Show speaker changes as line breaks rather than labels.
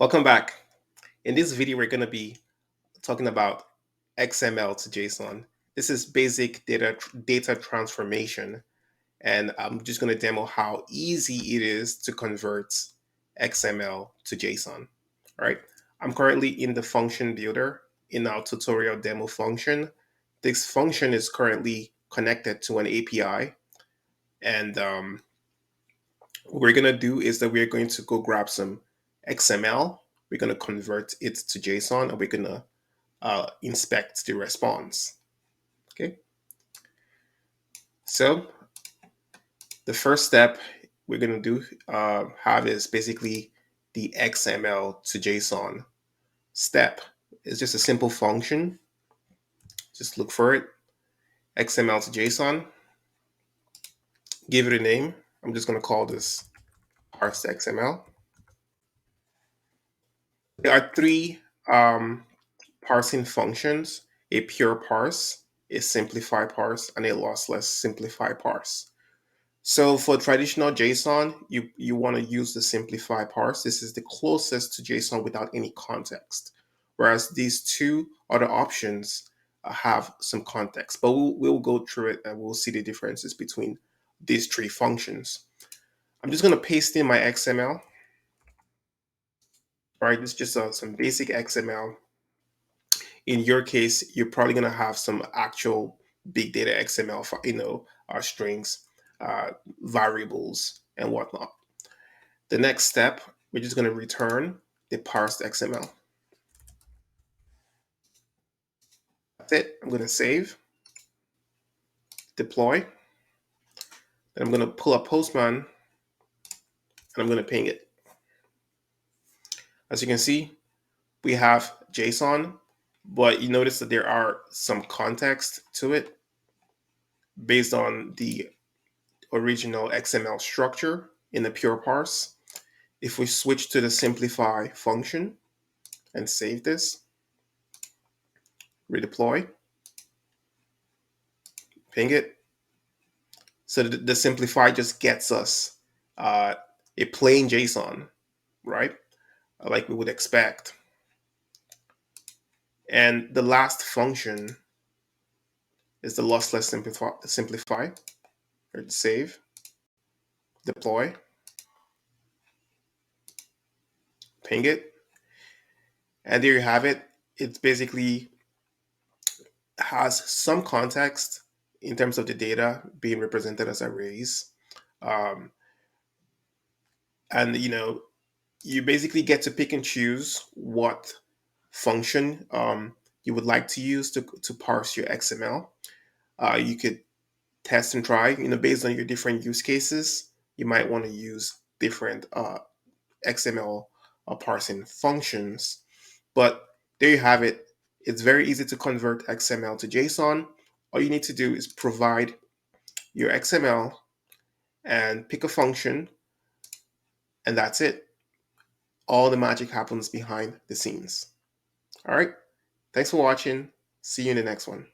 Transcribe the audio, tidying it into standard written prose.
Welcome back. In this video, we're going to be talking about XML to JSON. This is basic data transformation, and I'm just going to demo how easy it is to convert XML to JSON. All right. I'm currently in the function builder in our tutorial demo function. This function is currently connected to an API, and what we're going to do is that we're going to go grab some XML. We're going to convert it to JSON, and we're going to inspect the response. Okay. So the first step we're going to do have is basically the XML to JSON step. It's just a simple function. Just look for it. XML to JSON. Give it a name. I'm just going to call this parse XML. There are three parsing functions: a pure parse, a simplify parse, and a lossless simplify parse. So for traditional JSON, you want to use the simplify parse. This is the closest to JSON without any context. Whereas these two other options have some context, but we'll go through it and we'll see the differences between these three functions. I'm just going to paste in my XML. All right, this is just some basic XML. In your case, you're probably going to have some actual big data XML, strings, variables, and whatnot. The next step, we're just going to return the parsed XML. That's it. I'm going to save, deploy. Then I'm going to pull up Postman, and I'm going to ping it. As you can see, we have JSON, but you notice that there are some context to it based on the original XML structure in the pure parse. If we switch to the simplify function and save this, redeploy, ping it. So the simplify just gets us a plain JSON, right? Like we would expect. And the last function is the lossless simplify. Or save, deploy, ping it. And there you have it. It basically has some context in terms of the data being represented as arrays. And you basically get to pick and choose what function you would like to use to parse your XML. You could test and try, based on your different use cases. You might want to use different XML parsing functions. But there you have it. It's very easy to convert XML to JSON. All you need to do is provide your XML and pick a function, and that's it. All the magic happens behind the scenes. All right. Thanks for watching. See you in the next one.